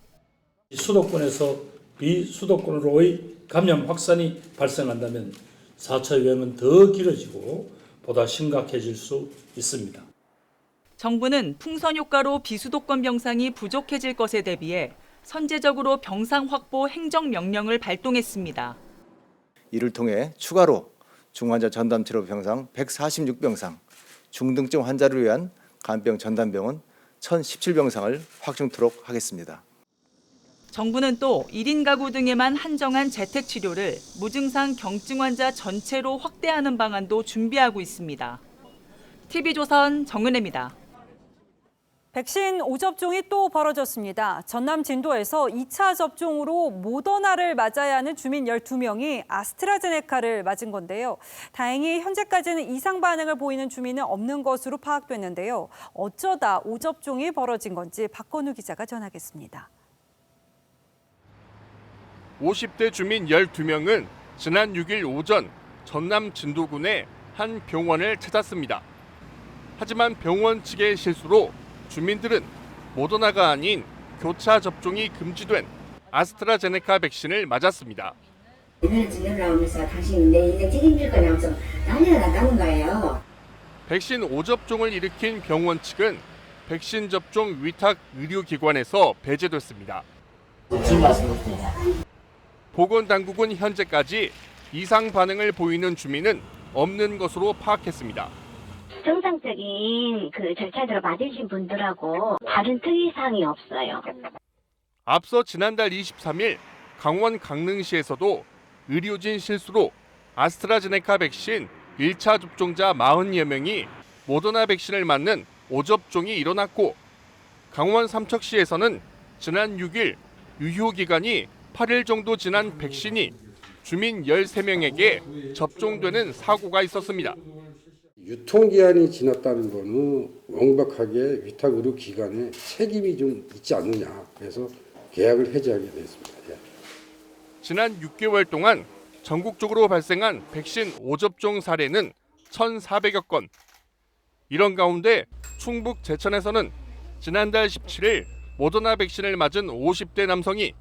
수도권에서 비수도권으로의 감염 확산이 발생한다면 4차 유행은 더 길어지고 보다 심각해질 수 있습니다. 정부는 풍선 효과로 비수도권 병상이 부족해질 것에 대비해 선제적으로 병상 확보 행정명령을 발동했습니다. 이를 통해 추가로 중환자 전담 치료 병상 146병상, 중등증 환자를 위한 간병 전담병원 1,017병상을 확충토록 하겠습니다. 정부는 또 1인 가구 등에만 한정한 재택 치료를 무증상 경증 환자 전체로 확대하는 방안도 준비하고 있습니다. TV조선 정은혜입니다. 백신 5접종이 또 벌어졌습니다. 전남 진도에서 2차 접종으로 모더나를 맞아야 하는 주민 12명이 아스트라제네카를 맞은 건데요. 다행히 현재까지는 이상 반응을 보이는 주민은 없는 것으로 파악됐는데요. 어쩌다 5접종이 벌어진 건지 박건우 기자가 전하겠습니다. 50대 주민 12명은 지난 6일 오전 전남 진도군의 한 병원을 찾았습니다. 하지만 병원 측의 실수로 주민들은 모더나가 아닌 교차 접종이 금지된 아스트라제네카 백신을 맞았습니다. 오늘 진료를 나오면서 당신 내 인생 책임질 거냐면서 난리가 났다는 거예요. 백신 5접종을 일으킨 병원 측은 백신 접종 위탁 의료기관에서 배제됐습니다. 보건당국은 현재까지 이상 반응을 보이는 주민은 없는 것으로 파악했습니다. 정상적인 절차대로 맞으신 분들하고 다른 특이사항이 없어요. 앞서 지난달 23일 강원 강릉시에서도 의료진 실수로 아스트라제네카 백신 1차 접종자 40여 명이 모더나 백신을 맞는 5접종이 일어났고 강원 삼척시에서는 지난 6일 유효기간이 8일 정도 지난 백신이 주민 13명에게 접종되는 사고가 있었습니다. 유통기한이 지났다는 거는 명백하게 위탁의료기관에 책임이 좀 있지 않느냐. 그래서 계약을 해지하게 됐습니다. 지난 6개월 동안 전국적으로 발생한 백신 5접종 사례는 1,400여 건. 이런 가운데 충북 제천에서는 지난달 17일 모더나 백신을 맞은 50대 남성이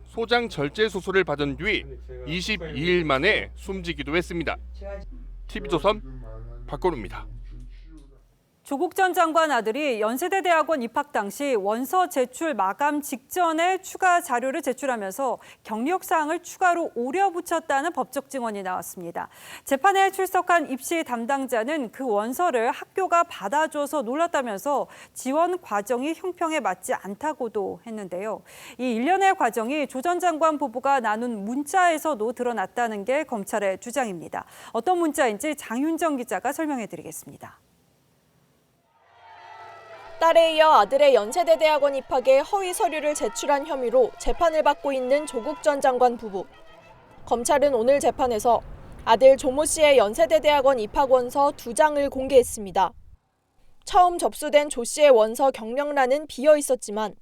소장 절제 수술을 받은 뒤 22일 만에 숨지기도 했습니다. TV조선 박건우입니다. 조국 전 장관 아들이 연세대 대학원 입학 당시 원서 제출 마감 직전에 추가 자료를 제출하면서 경력 사항을 추가로 오려 붙였다는 법적 증언이 나왔습니다. 재판에 출석한 입시 담당자는 그 원서를 학교가 받아줘서 놀랐다면서 지원 과정이 형평에 맞지 않다고도 했는데요. 이 일련의 과정이 조 전 장관 부부가 나눈 문자에서도 드러났다는 게 검찰의 주장입니다. 어떤 문자인지 장윤정 기자가 설명해드리겠습니다. 딸에 이어 아들의 연세대 대학원 입학에 허위 서류를 제출한 혐의로 재판을 받고 있는 조국 전 장관 부부. 검찰은 오늘 재판에서 아들 조모 씨의 연세대 대학원 입학 원서 2장을 공개했습니다. 처음 접수된 조 씨의 원서 경력란은 비어 있었지만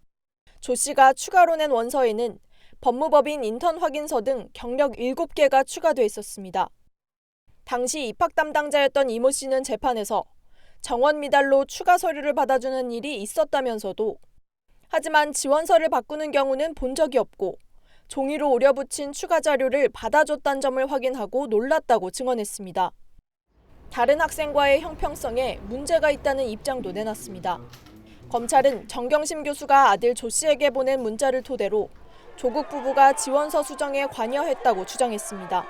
조 씨가 추가로 낸 원서에는 법무법인 인턴 확인서 등 경력 7개가 추가돼 있었습니다. 당시 입학 담당자였던 이모 씨는 재판에서 정원 미달로 추가 서류를 받아주는 일이 있었다면서도 하지만 지원서를 바꾸는 경우는 본 적이 없고 종이로 오려붙인 추가 자료를 받아줬다는 점을 확인하고 놀랐다고 증언했습니다. 다른 학생과의 형평성에 문제가 있다는 입장도 내놨습니다. 검찰은 정경심 교수가 아들 조 씨에게 보낸 문자를 토대로 조국 부부가 지원서 수정에 관여했다고 주장했습니다.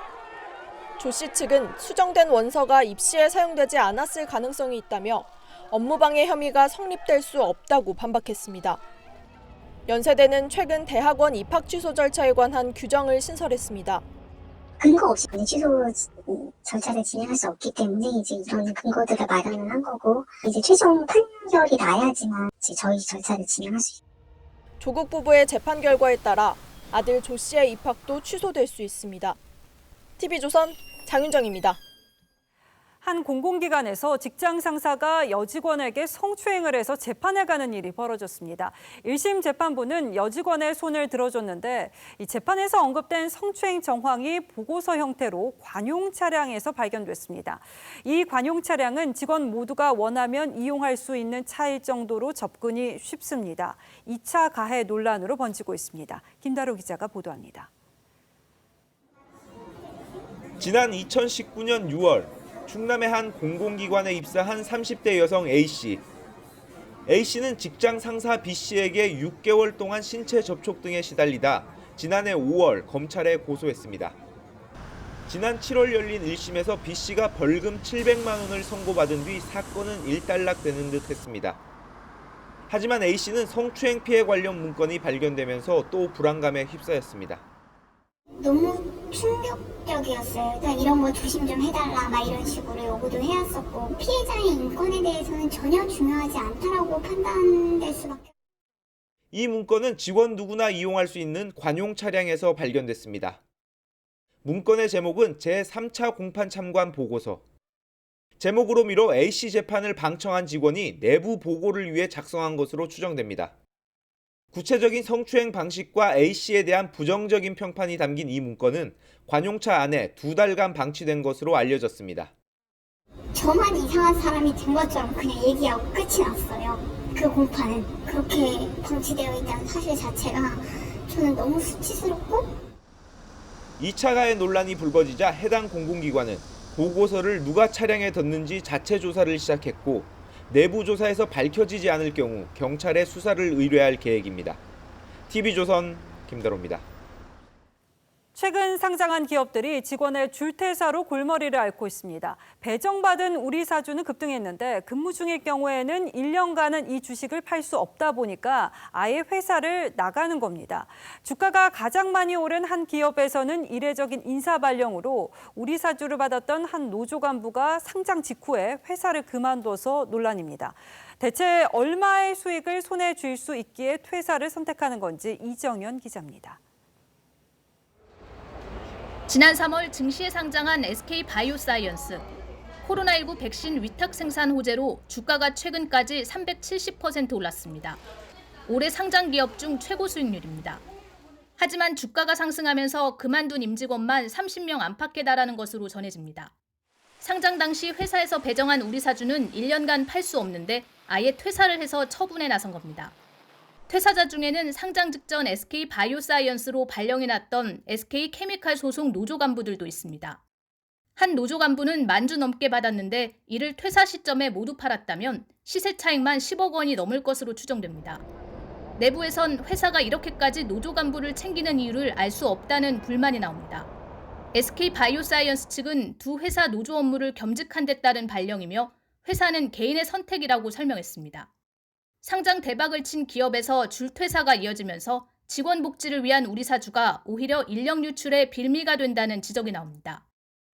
조 씨 측은 수정된 원서가 입시에 사용되지 않았을 가능성이 있다며 업무방해 혐의가 성립될 수 없다고 반박했습니다. 연세대는 최근 대학원 입학 취소 절차에 관한 규정을 신설했습니다. 근거 없이 취소 절차를 진행할 수 없기 때문에 이제 이런 근거들을 마련을 한 거고 이제 최종 판결이 나야지만 이제 저희 절차를 진행할 수 있습니다. 조국 부부의 재판 결과에 따라 아들 조 씨의 입학도 취소될 수 있습니다. TV조선 장윤정입니다. 한 공공기관에서 직장 상사가 여직원에게 성추행을 해서 재판에 가는 일이 벌어졌습니다. 1심 재판부는 여직원의 손을 들어줬는데 이 재판에서 언급된 성추행 정황이 보고서 형태로 관용 차량에서 발견됐습니다. 이 관용 차량은 직원 모두가 원하면 이용할 수 있는 차일 정도로 접근이 쉽습니다. 2차 가해 논란으로 번지고 있습니다. 김다로 기자가 보도합니다. 지난 2019년 6월 충남의 한 공공기관에 입사한 30대 여성 A씨. A씨는 직장 상사 B씨에게 6개월 동안 신체 접촉 등에 시달리다 지난해 5월 검찰에 고소했습니다. 지난 7월 열린 1심에서 B씨가 벌금 700만 원을 선고받은 뒤 사건은 일단락되는 듯 했습니다. 하지만 A씨는 성추행 피해 관련 문건이 발견되면서 또 불안감에 휩싸였습니다. 너무 충격적이었어요. 일단 이런 거 조심 좀 해달라 막 이런 식으로 요구도 해왔었고 피해자의 인권에 대해서는 전혀 중요하지 않다라고 판단될 수밖에. 이 문건은 직원 누구나 이용할 수 있는 관용 차량에서 발견됐습니다. 문건의 제목은 제3차 공판 참관 보고서. 제목으로 미뤄 A씨 재판을 방청한 직원이 내부 보고를 위해 작성한 것으로 추정됩니다. 구체적인 성추행 방식과 A씨에 대한 부정적인 평판이 담긴 이 문건은 관용차 안에 2달간 방치된 것으로 알려졌습니다. 저만 이상한 사람이 된 것처럼 그냥 얘기하고 끝이 났어요. 그 공판은 그렇게 방치되어 있다는 사실 자체가 저는 너무 수치스럽고. 2차 가해 논란이 불거지자 해당 공공기관은 보고서를 누가 차량에 뒀는지 자체 조사를 시작했고 내부 조사에서 밝혀지지 않을 경우 경찰에 수사를 의뢰할 계획입니다. TV조선 김다로입니다. 최근 상장한 기업들이 직원의 줄퇴사로 골머리를 앓고 있습니다. 배정받은 우리 사주는 급등했는데 근무 중일 경우에는 1년간은 이 주식을 팔 수 없다 보니까 아예 회사를 나가는 겁니다. 주가가 가장 많이 오른 한 기업에서는 이례적인 인사 발령으로 우리 사주를 받았던 한 노조 간부가 상장 직후에 회사를 그만둬서 논란입니다. 대체 얼마의 수익을 손에 쥘 수 있기에 퇴사를 선택하는 건지 이정현 기자입니다. 지난 3월 증시에 상장한 SK바이오사이언스. 코로나19 백신 위탁 생산 호재로 주가가 최근까지 370% 올랐습니다. 올해 상장 기업 중 최고 수익률입니다. 하지만 주가가 상승하면서 그만둔 임직원만 30명 안팎에 달하는 것으로 전해집니다. 상장 당시 회사에서 배정한 우리사주는 1년간 팔 수 없는데 아예 퇴사를 해서 처분에 나선 겁니다. 퇴사자 중에는 상장 직전 SK바이오사이언스로 발령이 났던 SK케미칼 소속 노조 간부들도 있습니다. 한 노조 간부는 10,000주 넘게 받았는데 이를 퇴사 시점에 모두 팔았다면 시세 차익만 10억 원이 넘을 것으로 추정됩니다. 내부에선 회사가 이렇게까지 노조 간부를 챙기는 이유를 알 수 없다는 불만이 나옵니다. SK바이오사이언스 측은 두 회사 노조 업무를 겸직한 데 따른 발령이며 회사는 개인의 선택이라고 설명했습니다. 상장 대박을 친 기업에서 줄퇴사가 이어지면서 직원 복지를 위한 우리사주가 오히려 인력 유출의 빌미가 된다는 지적이 나옵니다.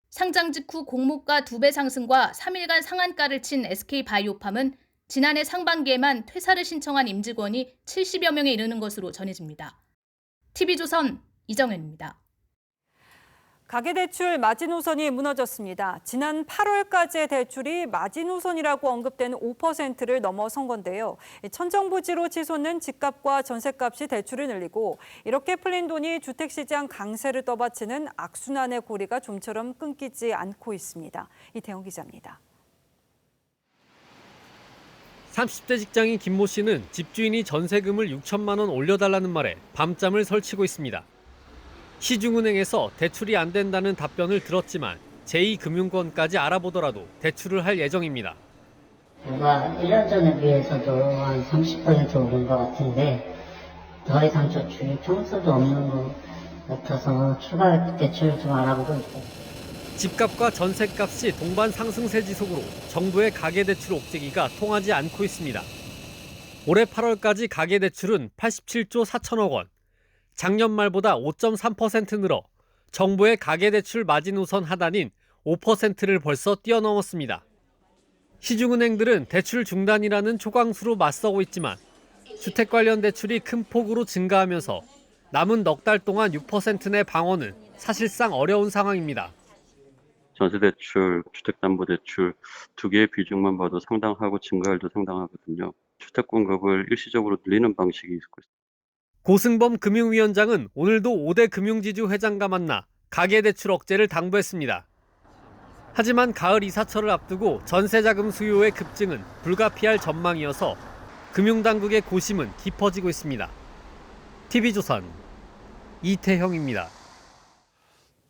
상장 직후 공모가 2배 상승과 3일간 상한가를 친 SK바이오팜은 지난해 상반기에만 퇴사를 신청한 임직원이 70여 명에 이르는 것으로 전해집니다. TV조선 이정현입니다. 가계대출 마지노선이 무너졌습니다. 지난 8월까지의 대출이 마지노선이라고 언급되는 5%를 넘어선 건데요. 천정부지로 치솟는 집값과 전셋값이 대출을 늘리고 이렇게 풀린 돈이 주택시장 강세를 떠받치는 악순환의 고리가 좀처럼 끊기지 않고 있습니다. 이태영 기자입니다. 30대 직장인 김모 씨는 집주인이 전세금을 6천만 원 올려달라는 말에 밤잠을 설치고 있습니다. 시중은행에서 대출이 안 된다는 답변을 들었지만 제2금융권까지 알아보더라도 대출을 할 예정입니다. 뭔가 1년 전에 비해서도 한 30% 오른 것 같은데 더 이상 저 주위 평수도 없는 것 같아서 추가 대출을 좀 알아보고 있어요. 집값과 전셋값이 동반 상승세 지속으로 정부의 가계대출 옥죄기가 통하지 않고 있습니다. 올해 8월까지 가계대출은 87조 4천억 원, 작년 말보다 5.3% 늘어 정부의 가계대출 마지노선 하단인 5%를 벌써 뛰어넘었습니다. 시중은행들은 대출 중단이라는 초강수로 맞서고 있지만 주택 관련 대출이 큰 폭으로 증가하면서 남은 넉 달 동안 6% 내 방어는 사실상 어려운 상황입니다. 전세대출, 주택담보대출 두 개의 비중만 봐도 상당하고 증가율도 상당하거든요. 주택 공급을 일시적으로 늘리는 방식이 있을 것입니다. 고승범 금융위원장은 오늘도 5대 금융지주 회장과 만나 가계대출 억제를 당부했습니다. 하지만 가을 이사철을 앞두고 전세자금 수요의 급증은 불가피할 전망이어서 금융당국의 고심은 깊어지고 있습니다. TV조선 이태형입니다.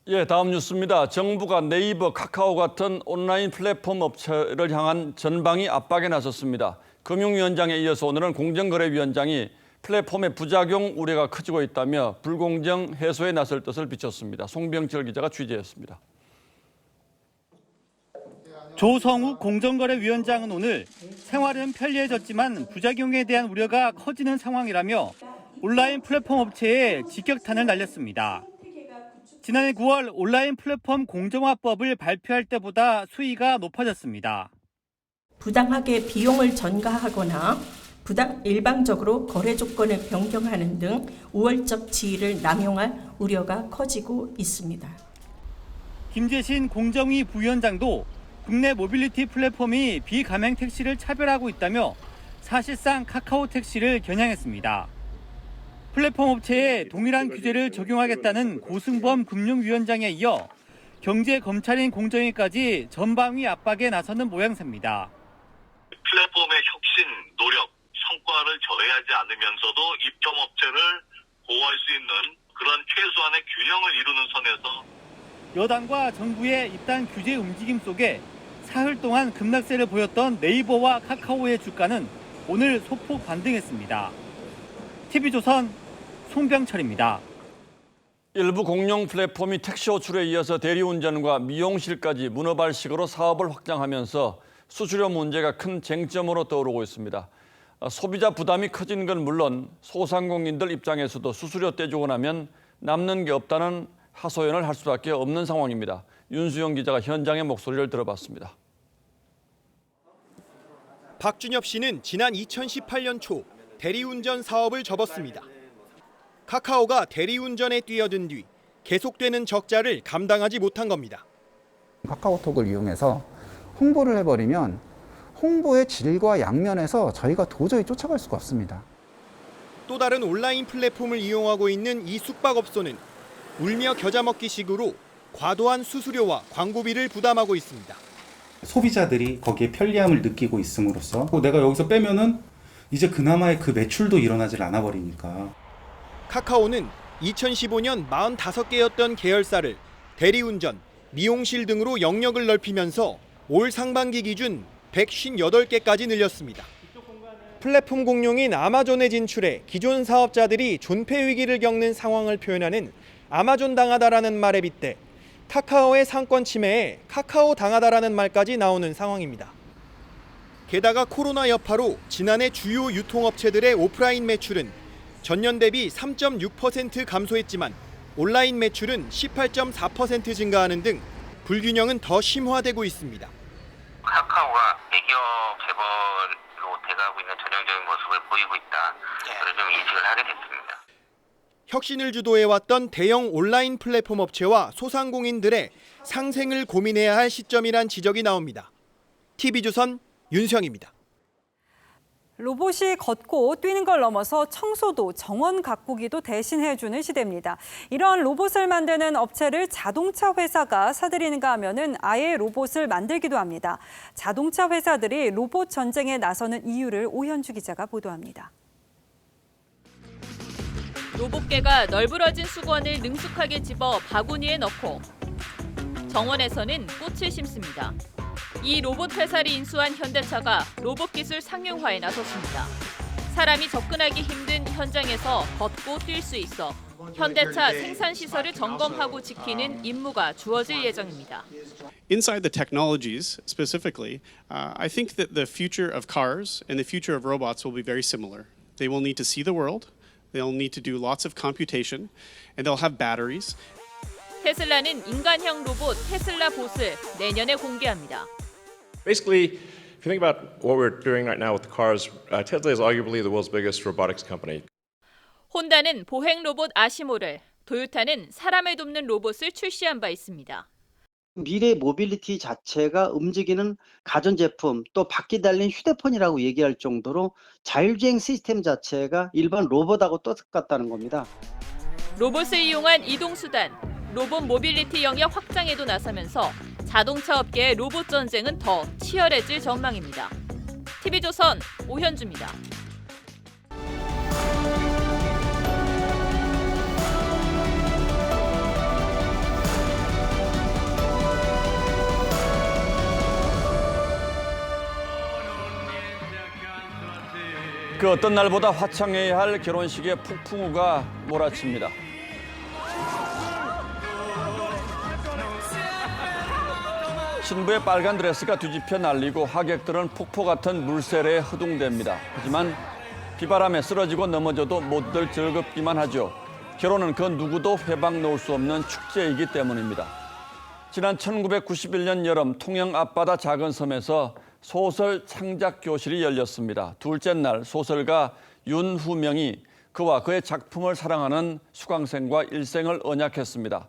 예, 다음 뉴스입니다. 정부가 네이버, 카카오 같은 온라인 플랫폼 업체를 향한 전방위 압박에 나섰습니다. 금융위원장에 이어서 오늘은 공정거래위원장이 플랫폼의 부작용 우려가 커지고 있다며 불공정 해소에 나설 뜻을 비췄습니다. 송병철 기자가 취재했습니다. 조성욱 공정거래위원장은 오늘 생활은 편리해졌지만 부작용에 대한 우려가 커지는 상황이라며 온라인 플랫폼 업체에 직격탄을 날렸습니다. 지난해 9월 온라인 플랫폼 공정화법을 발표할 때보다 수위가 높아졌습니다. 부당하게 비용을 전가하거나 일방적으로 거래 조건을 변경하는 등 우월적 지위를 남용할 우려가 커지고 있습니다. 김재신 공정위 부위원장도 국내 모빌리티 플랫폼이 비가맹 택시를 차별하고 있다며 사실상 카카오 택시를 겨냥했습니다. 플랫폼 업체에 동일한 규제를 적용하겠다는 고승범 금융위원장에 이어 경제검찰인 공정위까지 전방위 압박에 나서는 모양새입니다. 플랫폼의 혁신, 노력, 성과를 저해하지 않으면서도 입점업체를 보호할 수 있는 그런 최소한의 균형을 이루는 선에서 여당과 정부의 입단 규제 움직임 속에 사흘 동안 급락세를 보였던 네이버와 카카오의 주가는 오늘 소폭 반등했습니다. TV조선 송병철입니다. 일부 공영 플랫폼이 택시 호출에 이어서 대리운전과 미용실까지 문어발식으로 사업을 확장하면서 수수료 문제가 큰 쟁점으로 떠오르고 있습니다. 소비자 부담이 커진 건 물론 소상공인들 입장에서도 수수료 떼주고 나면 남는 게 없다는 하소연을 할 수밖에 없는 상황입니다. 윤수영 기자가 현장의 목소리를 들어봤습니다. 박준엽 씨는 지난 2018년 초 대리운전 사업을 접었습니다. 카카오가 대리운전에 뛰어든 뒤 계속되는 적자를 감당하지 못한 겁니다. 카카오톡을 이용해서 홍보를 해버리면 홍보의 질과 양면에서 저희가 도저히 쫓아갈 수가 없습니다. 또 다른 온라인 플랫폼을 이용하고 있는 이 숙박업소는 울며 겨자 먹기식으로 과도한 수수료와 광고비를 부담하고 있습니다. 소비자들이 거기에 편리함을 느끼고 있음으로써 내가 여기서 빼면은 이제 그나마의 그 매출도 일어나질 않아 버리니까. 카카오는 2015년 45개였던 계열사를 대리운전, 미용실 등으로 영역을 넓히면서 올 상반기 기준 158개까지 늘렸습니다. 플랫폼 공룡인 아마존에 진출해 기존 사업자들이 존폐 위기를 겪는 상황을 표현하는 아마존 당하다라는 말에 빗대 카카오의 상권 침해에 카카오 당하다라는 말까지 나오는 상황입니다. 게다가 코로나 여파로 지난해 주요 유통업체들의 오프라인 매출은 전년 대비 3.6% 감소했지만 온라인 매출은 18.4% 증가하는 등 불균형은 더 심화되고 있습니다. 카카오가 대기업 재벌로 돼가고 있는 전형적인 모습을 보이고 있다. 그런 좀 인식을 하게 됐습니다. 혁신을 주도해왔던 대형 온라인 플랫폼 업체와 소상공인들의 상생을 고민해야 할 시점이란 지적이 나옵니다. TV조선 윤수영입니다. 로봇이 걷고 뛰는 걸 넘어서 청소도 정원 가꾸기도 대신해주는 시대입니다. 이런 로봇을 만드는 업체를 자동차 회사가 사들이는가 하면은 아예 로봇을 만들기도 합니다. 자동차 회사들이 로봇 전쟁에 나서는 이유를 오현주 기자가 보도합니다. 로봇개가 널브러진 수건을 능숙하게 집어 바구니에 넣고 정원에서는 꽃을 심습니다. 이 로봇 회사를 인수한 현대차가 로봇 기술 상용화에 나섰습니다. 사람이 접근하기 힘든 현장에서 걷고 뛸 수 있어 현대차 생산 시설을 점검하고 지키는 임무가 주어질 예정입니다. Inside the technologies specifically, I think that the future of cars and the future of robots will be very similar. They will need to see the world, they'll need to do lots of computation, and they'll have batteries. 테슬라는 인간형 로봇 테슬라 봇을 내년에 공개합니다. Basically, if you think about what we're doing right now with the cars, Tesla is arguably the world's biggest robotics company. 혼다는 보행 로봇 아시모를, 도요타는 사람을 돕는 로봇을 출시한 바 있습니다. 미래 모빌리티 자체가 움직이는 가전제품, 또 바퀴 달린 휴대폰이라고 얘기할 정도로 자율주행 시스템 자체가 일반 로봇하고 똑같다는 겁니다. 로봇을 이용한 이동수단, 로봇 모빌리티 영역 확장에도 나서면서 자동차 업계의 로봇 전쟁은 더 치열해질 전망입니다. TV조선 오현주입니다. 그 어떤 날보다 화창해야 할 결혼식에 폭풍우가 몰아칩니다. 신부의 빨간 드레스가 뒤집혀 날리고 하객들은 폭포 같은 물세례에 허둥댑니다. 하지만 비바람에 쓰러지고 넘어져도 모두들 즐겁기만 하죠. 결혼은 그 누구도 회방 놓을 수 없는 축제이기 때문입니다. 지난 1991년 여름 통영 앞바다 작은 섬에서 소설 창작 교실이 열렸습니다. 둘째 날 소설가 윤후명이 그와 그의 작품을 사랑하는 수강생과 일생을 언약했습니다.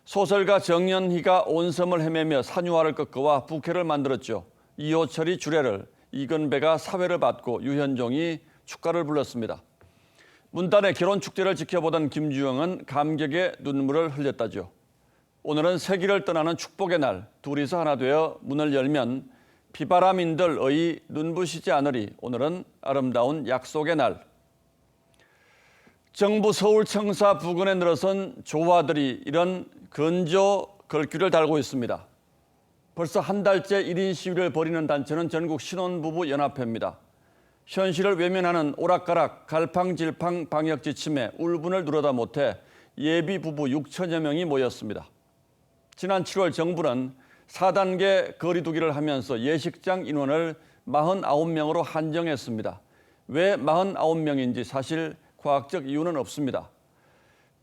소설가 정연희가 온 섬을 헤매며 산유화를 꺾어와 부케를 만들었죠. 이호철이 주례를, 이건배가 사회를 받고 유현종이 축가를 불렀습니다. 문단의 결혼 축제를 지켜보던 김주영은 감격의 눈물을 흘렸다죠. 오늘은 세기를 떠나는 축복의 날, 둘이서 하나 되어 문을 열면 비바람인들의 눈부시지 않으리. 오늘은 아름다운 약속의 날. 정부 서울청사 부근에 늘어선 조화들이 이런 건조 글귀를 달고 있습니다. 벌써 한 달째 1인 시위를 벌이는 단체는 전국 신혼부부연합회입니다. 현실을 외면하는 오락가락, 갈팡질팡 방역 지침에 울분을 누르다 못해 예비 부부 6천여 명이 모였습니다. 지난 7월 정부는 4단계 거리두기를 하면서 예식장 인원을 49명으로 한정했습니다. 왜 49명인지 사실 과학적 이유는 없습니다.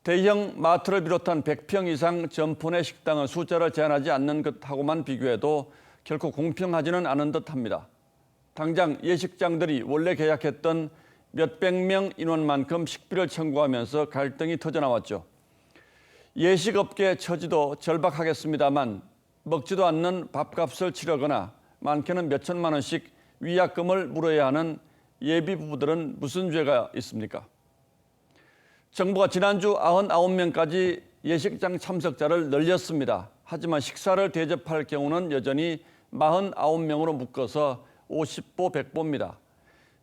대형 마트를 비롯한 100평 이상 점포 내 식당은 숫자를 제한하지 않는 것하고만 비교해도 결코 공평하지는 않은 듯합니다. 당장 예식장들이 원래 계약했던 몇백 명 인원만큼 식비를 청구하면서 갈등이 터져나왔죠. 예식업계 처지도 절박하겠습니다만 먹지도 않는 밥값을 치르거나 많게는 몇천만 원씩 위약금을 물어야 하는 예비 부부들은 무슨 죄가 있습니까? 정부가 지난주 99명까지 예식장 참석자를 늘렸습니다. 하지만 식사를 대접할 경우는 여전히 49명으로 묶어서 50보 100보입니다.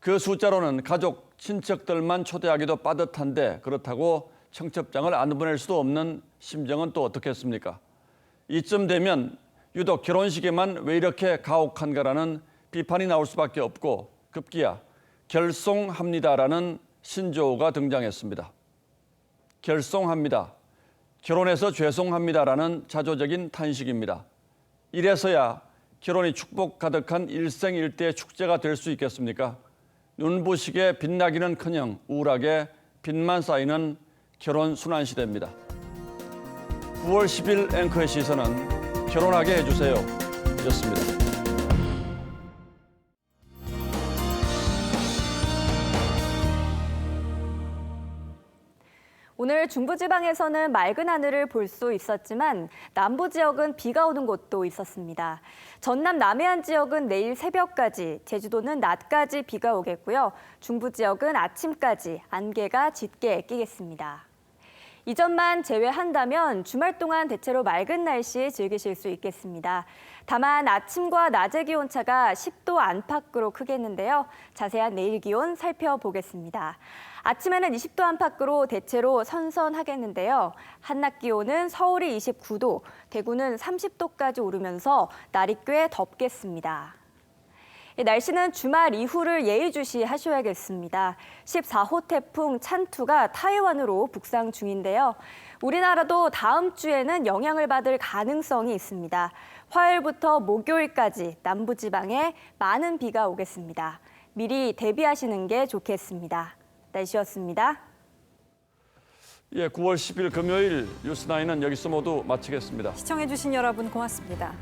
그 숫자로는 가족, 친척들만 초대하기도 빠듯한데 그렇다고 청첩장을 안 보낼 수도 없는 심정은 또 어떻겠습니까? 이쯤 되면 유독 결혼식에만 왜 이렇게 가혹한가라는 비판이 나올 수밖에 없고 급기야 결송합니다라는 신조어가 등장했습니다. 결송합니다. 결혼해서 죄송합니다라는 자조적인 탄식입니다. 이래서야 결혼이 축복 가득한 일생일대의 축제가 될 수 있겠습니까? 눈부시게 빛나기는커녕 우울하게 빚만 쌓이는 결혼 순환시대입니다. 9월 10일 앵커의 시선은 결혼하게 해주세요 였습니다. 오늘 중부지방에서는 맑은 하늘을 볼 수 있었지만 남부 지역은 비가 오는 곳도 있었습니다. 전남 남해안 지역은 내일 새벽까지, 제주도는 낮까지 비가 오겠고요. 중부 지역은 아침까지 안개가 짙게 끼겠습니다. 이 점만 제외한다면 주말 동안 대체로 맑은 날씨 즐기실 수 있겠습니다. 다만 아침과 낮의 기온차가 10도 안팎으로 크겠는데요. 자세한 내일 기온 살펴보겠습니다. 아침에는 20도 안팎으로 대체로 선선하겠는데요. 한낮 기온은 서울이 29도, 대구는 30도까지 오르면서 날이 꽤 덥겠습니다. 날씨는 주말 이후를 예의주시하셔야겠습니다. 14호 태풍 찬투가 타이완으로 북상 중인데요. 우리나라도 다음 주에는 영향을 받을 가능성이 있습니다. 화요일부터 목요일까지 남부지방에 많은 비가 오겠습니다. 미리 대비하시는 게 좋겠습니다. 날씨였습니다. 예, 9월 10일 금요일 뉴스9은 여기서 모두 마치겠습니다. 시청해주신 여러분 고맙습니다.